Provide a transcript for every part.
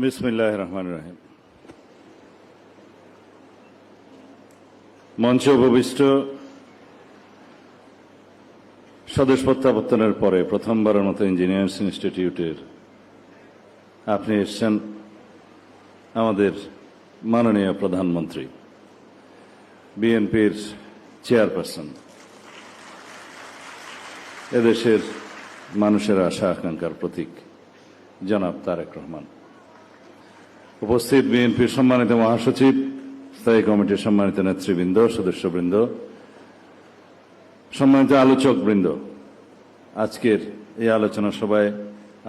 বিসমিল্লাহির রহমানির রহিম। মঞ্চে উপবিষ্ট স্বদেশ প্রত্যাবর্তনের পরে প্রথমবারের মতো ইঞ্জিনিয়ার্স ইনস্টিটিউটের আপনি এসেছেন আমাদের মাননীয় প্রধানমন্ত্রী, বিএনপির চেয়ারপারসন, এদেশের মানুষের আশা আকাঙ্ক্ষার প্রতীক জনাব তারেক রহমান, উপস্থিত বিএনপির সম্মানিত মহাসচিব, স্থায়ী কমিটির সম্মানিত নেতৃবৃন্দ, সদস্যবৃন্দ, সম্মানিত আলোচকবৃন্দ, আজকের এই আলোচনা সভায়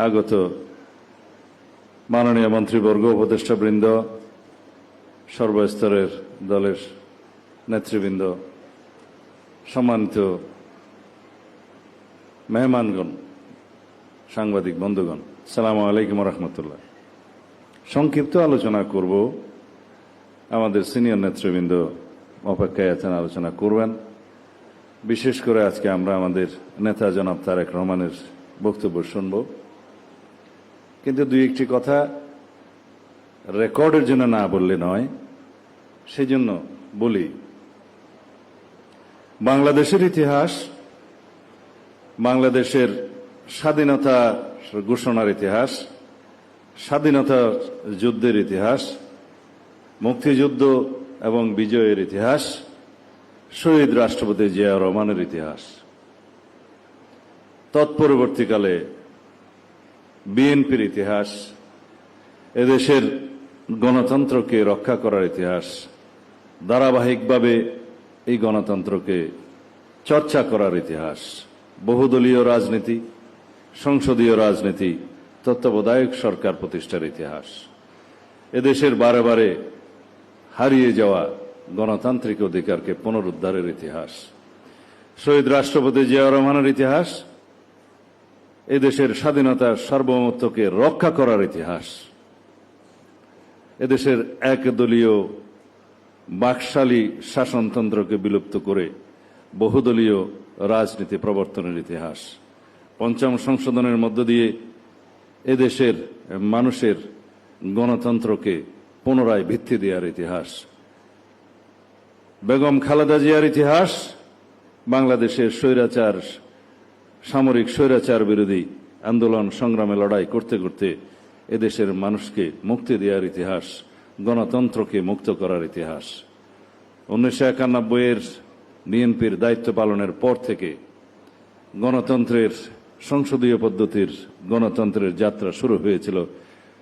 আগত মাননীয় মন্ত্রীবর্গ, উপদেষ্টাবৃন্দ, সর্বস্তরের দলের নেতৃবৃন্দ, সম্মানিত মেহমানগণ, সাংবাদিক বন্ধুগণ, আসসালামু আলাইকুম রহমতুল্লাহ। সংক্ষিপ্ত আলোচনা করব, আমাদের সিনিয়র নেতৃবৃন্দ অপেক্ষায় আছেন, আলোচনা করবেন। বিশেষ করে আজকে আমরা আমাদের নেতা জনাব তারেক রহমানের বক্তব্য শুনব, কিন্তু দুই একটি কথা রেকর্ডের জন্য না বললে নয়, সেই জন্য বলি। বাংলাদেশের ইতিহাস, বাংলাদেশের স্বাধীনতা ঘোষণার ইতিহাস, স্বাধীনতা যুদ্ধের ইতিহাস, মুক্তিযুদ্ধ এবং বিজয়ের ইতিহাস, শহীদ রাষ্ট্রপতি জিয়া রহমানের ইতিহাস, তৎপরবর্তীকালে বিএনপির ইতিহাস, এদেশের গণতন্ত্রকে রক্ষা করার ইতিহাস, ধারাবাহিকভাবে এই গণতন্ত্রকে চর্চা করার ইতিহাস, বহুদলীয় রাজনীতি, সংসদীয় রাজনীতি, তত্ত্বাবধায়ক সরকার প্রতিষ্ঠার ইতিহাস, এদেশের বারে বারে হারিয়ে যাওয়া গণতান্ত্রিক অধিকারকে পুনরুদ্ধারের ইতিহাস, শহীদ রাষ্ট্রপতি জিয়া রহমানের ইতিহাস, এদেশের স্বাধীনতার সার্বভৌমত্বকে রক্ষা করার ইতিহাস, এদেশের একদলীয় বাকশালী শাসনতন্ত্রকে বিলুপ্ত করে বহুদলীয় রাজনীতি প্রবর্তনের ইতিহাস, পঞ্চম সংশোধনের মধ্য দিয়ে এদেশের মানুষের গণতন্ত্রকে পুনরায় ভিত্তি দেওয়ার ইতিহাস, বেগম খালেদা জিয়ার ইতিহাস, বাংলাদেশের স্বৈরাচার, সামরিক স্বৈরাচার বিরোধী আন্দোলন সংগ্রামে লড়াই করতে করতে এদেশের মানুষকে মুক্তি দেওয়ার ইতিহাস, গণতন্ত্রকে মুক্ত করার ইতিহাস। 1991-এর বিএনপির দায়িত্ব পালনের পর থেকে গণতন্ত্রের, সংসদীয় পদ্ধতির গণতন্ত্রের যাত্রা শুরু হয়েছিল,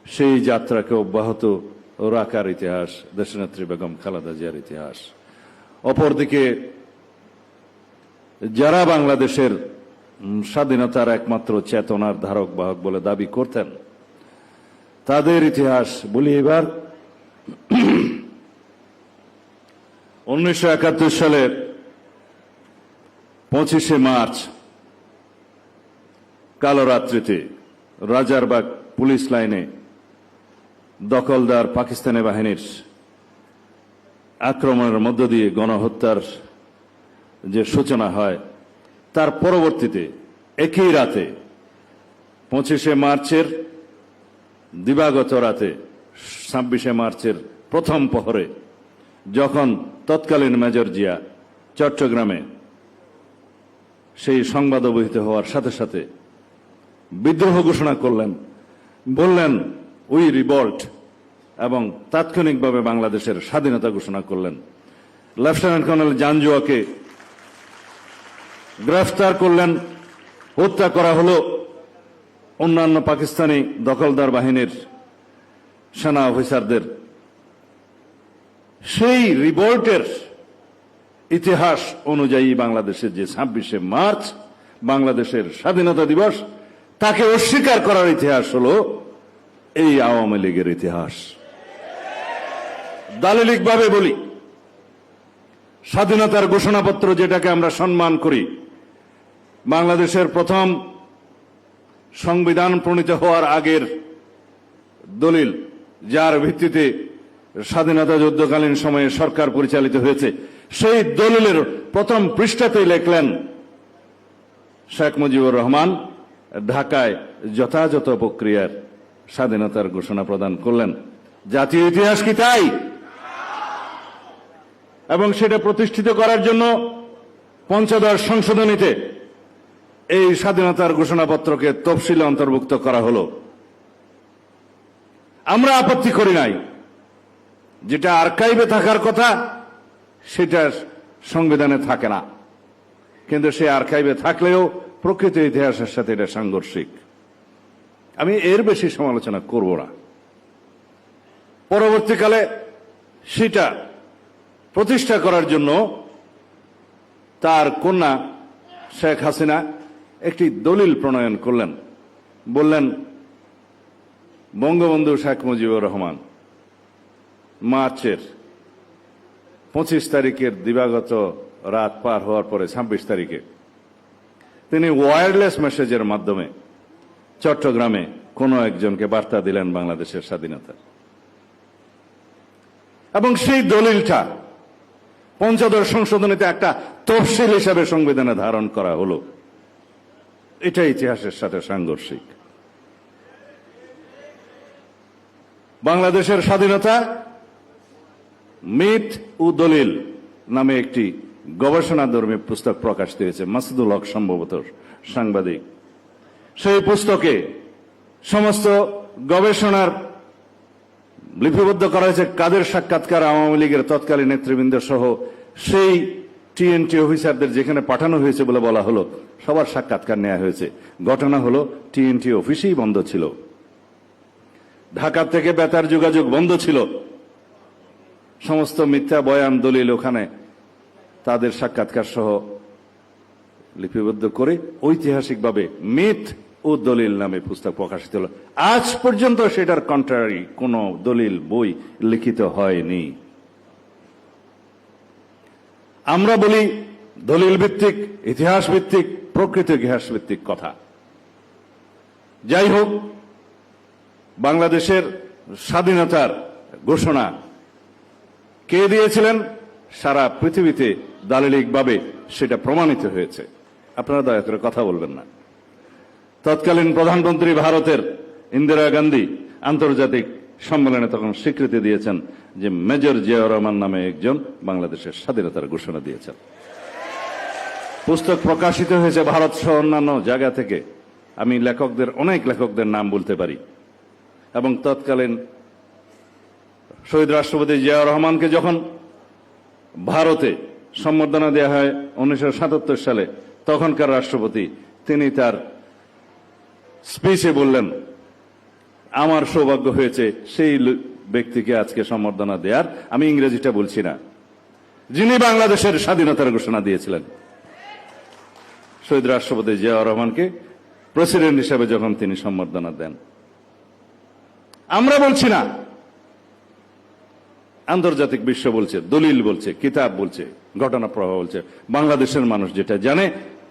সেই যাত্রাকে অব্যাহত রাখার ইতিহাস দেশনেত্রী বেগম খালেদা জিয়ার ইতিহাস। অপরদিকে যারা বাংলাদেশের স্বাধীনতার একমাত্র চেতনার ধারক বাহক বলে দাবি করতেন, তাদের ইতিহাস বলি এবার। 1971 সালের 25শে মার্চ কালো রাত্রিতে রাজারবাগ পুলিশ লাইনে দখলদার পাকিস্তানি বাহিনীর আক্রমণের মধ্য দিয়ে গণহত্যার যে সূচনা হয়, তার পরবর্তীতে একই রাতে 25শে মার্চের দিবাগত রাতে 26শে মার্চের প্রথম প্রহরে, যখন তৎকালীন মেজর জিয়া চট্টগ্রামে সেই সংবাদ অবহিত হওয়ার সাথে সাথে বিদ্রোহ ঘোষণা করলেন, বললেন উই রিভল্ট, এবং তাৎক্ষণিকভাবে বাংলাদেশের স্বাধীনতা ঘোষণা করলেন। লেফটেন্যান্ট কর্নেল জানজুয়াকে গ্রেফতার করলেন, হত্যা করা হলো অন্যান্য পাকিস্তানি দখলদার বাহিনীর সেনা অফিসারদের। সেই রিভল্টের ইতিহাস অনুযায়ী বাংলাদেশের যে 26শে মার্চ বাংলাদেশের স্বাধীনতা দিবস, তাকে অস্বীকার করার ইতিহাস হলো এই আওয়ামী লীগের ইতিহাস। দালিলিকভাবে বলি, স্বাধীনতার ঘোষণাপত্র যেটাকে আমরা সম্মান করি, বাংলাদেশের প্রথম সংবিধান প্রণীত হওয়ার আগের দলিল, যার ভিত্তিতে স্বাধীনতা যুদ্ধকালীন সময়ে সরকার পরিচালিত হয়েছে, সেই দলিলের প্রথম পৃষ্ঠাতেই লেখলেন শেখ মুজিবুর রহমান ঢাকায় যথাযথ প্রক্রিয়ার স্বাধীনতার ঘোষণা প্রদান করলেন। জাতীয় ইতিহাস কি তাই? এবং সেটা প্রতিষ্ঠিত করার জন্য পঞ্চদশ সংশোধনীতে এই স্বাধীনতার ঘোষণাপত্রকে তফসিলে অন্তর্ভুক্ত করা হলো। আমরা আপত্তি করি নাই। যেটা আর্কাইভে থাকার কথা সেটা সংবিধানে থাকে না, কিন্তু সে আর্কাইভে থাকলেও প্রকৃত ইতিহাসের সাথে এটা সাংঘর্ষিক। আমি এর বেশি সমালোচনা করব না। পরবর্তীকালে সেটা প্রতিষ্ঠা করার জন্য তার কন্যা শেখ হাসিনা একটি দলিল প্রণয়ন করলেন। বললেন, বঙ্গবন্ধু শেখ মুজিবুর রহমান মার্চের 25 তারিখের দিবাগত রাত পার হওয়ার পরে 26 তারিখে তিনি ওয়্যারলেস মেসেজের মাধ্যমে চট্টগ্রামে কোনো একজনকে বার্তা দিলেন বাংলাদেশের স্বাধীনতা। এবং সেই দলিলটা পঞ্চদশ সংশোধনীতে একটা তফসিল হিসাবে সংবিধানে ধারণ করা হলো। এটা ইতিহাসের সাথে সাংঘর্ষিক। বাংলাদেশের স্বাধীনতা মিথ ও দলিল নামে একটি গবেষণাধর্মী পুস্তক প্রকাশিত হয়েছে। মাসুদুল হক সম্ভবত সাংবাদিক। সেই পুস্তকে সমস্ত গবেষণার লিপিবদ্ধ করা হয়েছে। কাদের সাক্ষাৎকার আওয়ামী লীগের তৎকালীন নেতৃবৃন্দ সহ সেই টিএনটি অফিসারদের যেখানে পাঠানো হয়েছে বলে বলা হলো, সবার সাক্ষাৎকার নেওয়া হয়েছে। ঘটনা হলো টিএনটি অফিসেই বন্ধ ছিল, ঢাকা থেকে বেতার যোগাযোগ বন্ধ ছিল। সমস্ত মিথ্যা বয়ান দলিল ওখানে তাদের সাক্ষাৎকার সহ লিপিবদ্ধ করে ঐতিহাসিকভাবে মিথ ও দলিল নামে পুস্তক প্রকাশিত হল। আজ পর্যন্ত সেটার কন্ট্রারি কোন দলিল বই লিখিত হয়নি। আমরা বলি দলিল ভিত্তিক, ইতিহাস ভিত্তিক, প্রকৃত ইতিহাস ভিত্তিক কথা। যাই হোক, বাংলাদেশের স্বাধীনতার ঘোষণা কে দিয়েছিলেন সারা পৃথিবীতে দালিলিকভাবে সেটা প্রমাণিত হয়েছে। আপনারা দয়া করে কথা বলবেন না। তৎকালীন প্রধানমন্ত্রী ভারতের ইন্দিরা গান্ধী আন্তর্জাতিক সম্মেলনে তখন স্বীকৃতি দিয়েছেন যে মেজর জিয়াউর রহমান নামে একজন বাংলাদেশের স্বাধীনতার ঘোষণা দিয়েছেন। পুস্তক প্রকাশিত হয়েছে ভারত সহ অন্যান্য জায়গা থেকে। আমি অনেক লেখকদের নাম বলতে পারি। এবং তৎকালীন শহীদ রাষ্ট্রপতি জিয়াউর রহমানকে যখন ভারতে সম্বর্ধনা দেওয়া হয় 1977 সালে, তখনকার রাষ্ট্রপতি তিনি তার স্পিচে বললেন, আমার সৌভাগ্য হয়েছে সেই ব্যক্তিকে আজকে সম্বর্ধনা দেওয়ার। আমি ইংরেজিটা বলছি না, যিনি বাংলাদেশের স্বাধীনতার ঘোষণা দিয়েছিলেন। শহীদ রাষ্ট্রপতি জিয়াউর রহমানকে প্রেসিডেন্ট হিসেবে যখন তিনি সম্বর্ধনা দেন, আমরা বলছি না, আন্তর্জাতিক বিশ্ব বলছে, দলিল বলছে, কিতাব বলছে, ঘটনা প্রবাহ বলছে। বাংলাদেশের মানুষ যেটা জানে,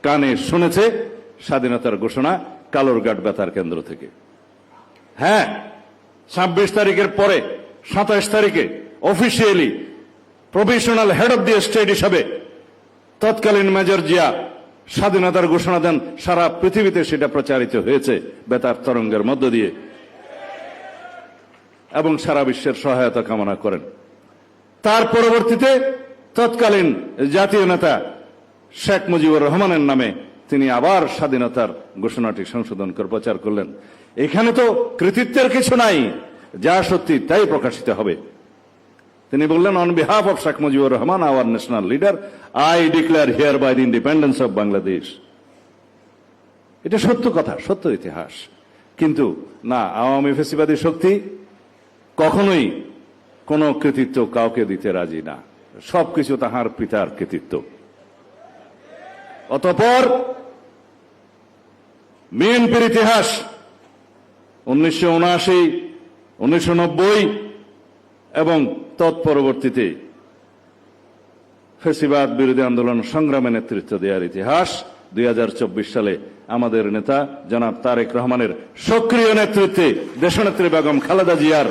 কানে শুনেছে, স্বাধীনতার ঘোষণা কালুরঘাট বেতার কেন্দ্র থেকে। হ্যাঁ, 26 তারিখের পরে 27 তারিখে officially professional head of the state হিসাবে তৎকালীন মেজর জিয়া স্বাধীনতার ঘোষণা দেন। সারা পৃথিবীতে সেটা প্রচারিত হয়েছে বেতার তরঙ্গের মধ্য দিয়ে, এবং সারা বিশ্বের সহায়তা কামনা করেন। তার পরবর্তীতে তৎকালীন জাতীয় নেতা শেখ মুজিবুর রহমানের নামে তিনি আবার স্বাধীনতার ঘোষণাটি সংশোধন করে প্রচার করলেন। এখানে তো কৃতিত্বের কিছু নাই, যা সত্যি তাই প্রকাশিত হবে। তিনি বললেন, on behalf of Sheikh Mujibur Rahman, our national leader, I declare hereby the independence of Bangladesh. এটা সত্য কথা, সত্য ইতিহাস। কিন্তু না, আওয়ামী ফ্যাসিবাদী শক্তি কখনোই কোনো কৃতিত্ব কাউকে দিতে রাজি না। সবকিছু তাহার পিতার কৃতিত্ব। অতঃপর বিএনপির ইতিহাস 1979, 1990 এবং তৎপরবর্তীতে ফ্যাসিবাদ বিরোধী আন্দোলন সংগ্রামে নেতৃত্ব দেওয়ার ইতিহাস 2024 সালে আমাদের নেতা জনাব তারেক রহমানের সক্রিয় নেতৃত্বে, দেশনেত্রী বেগম খালেদা জিয়ার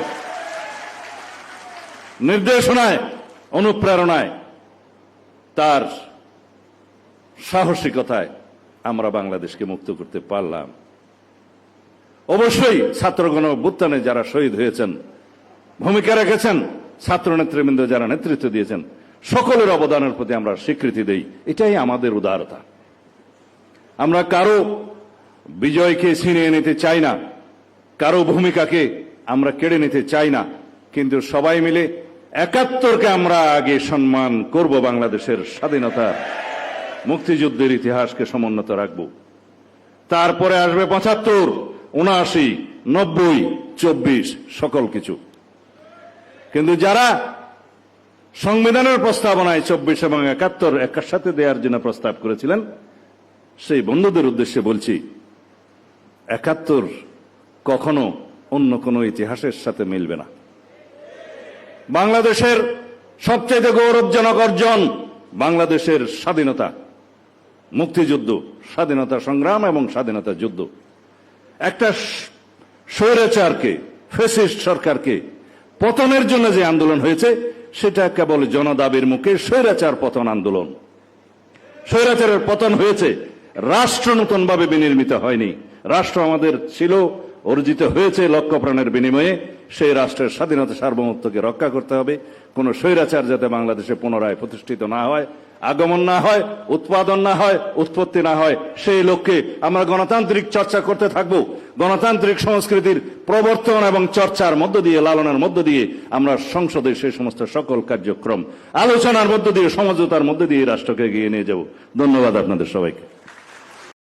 নির্দেশনায়, অনুপ্রেরণায়, তার সাহসিকতায় আমরা বাংলাদেশকে মুক্ত করতে পারলাম। অবশ্যই ছাত্র গণঅভ্যুত্থানে যারা শহীদ হয়েছেন, ভূমিকা রেখেছেন, ছাত্র নেতৃবৃন্দ যারা নেতৃত্ব দিয়েছেন, সকলের অবদানের প্রতি আমরা স্বীকৃতি দেই। এটাই আমাদের উদারতা। আমরা কারো বিজয়কে ছিনিয়ে নিতে চাই না, কারো ভূমিকাকে আমরা কেড়ে নিতে চাই না, কিন্তু সবাই মিলে ৭১কে আমরা আগে সম্মান করব, বাংলাদেশের স্বাধীনতা মুক্তিযুদ্ধের ইতিহাসকে সমুন্নত রাখব। তারপরে আসবে ৭৫, ৭৯, ৯০, ২৪, সকল কিছু। কিন্তু যারা সংবিধানের প্রস্তাবনায় ২৪ এবং ৭১ একসাথে দেওয়ার জন্য প্রস্তাব করেছিলেন, সেই বন্ধুদের উদ্দেশ্যে বলছি, ৭১ কখনো অন্য কোনো ইতিহাসের সাথে মিলবে না। বাংলাদেশের সবচেয়ে গৌরবজনক অর্জন বাংলাদেশের স্বাধীনতা, মুক্তিযুদ্ধ, স্বাধীনতা সংগ্রাম এবং স্বাধীনতা যুদ্ধ। একটা স্বৈরাচারকে, ফ্যাসিস্ট সরকারকে পতনের জন্য যে আন্দোলন হয়েছে, সেটা কেবল জনদাবির মুখে স্বৈরাচার পতন আন্দোলন। স্বৈরাচারের পতন হয়েছে, রাষ্ট্র নতুনভাবে বিনির্মিত হয়নি। রাষ্ট্র আমাদের ছিল, অর্জিত হয়েছে লক্ষ প্রাণের বিনিময়ে। সেই রাষ্ট্রের স্বাধীনতা সার্বভৌমত্বকে রক্ষা করতে হবে। কোন স্বৈরাচার যাতে বাংলাদেশে পুনরায় প্রতিষ্ঠিত না হয়, আগমন না হয়, উৎপাদন না হয়, উৎপত্তি না হয়, সেই লক্ষ্যে আমরা গণতান্ত্রিক চর্চা করতে থাকব। গণতান্ত্রিক সংস্কৃতির প্রবর্তন এবং চর্চার মধ্য দিয়ে, লালনের মধ্য দিয়ে আমরা সংসদে সেই সমস্ত সকল কার্যক্রম আলোচনার মধ্য দিয়ে, সমঝোতার মধ্য দিয়ে রাষ্ট্রকে এগিয়ে নিয়ে যাব। ধন্যবাদ আপনাদের সবাইকে।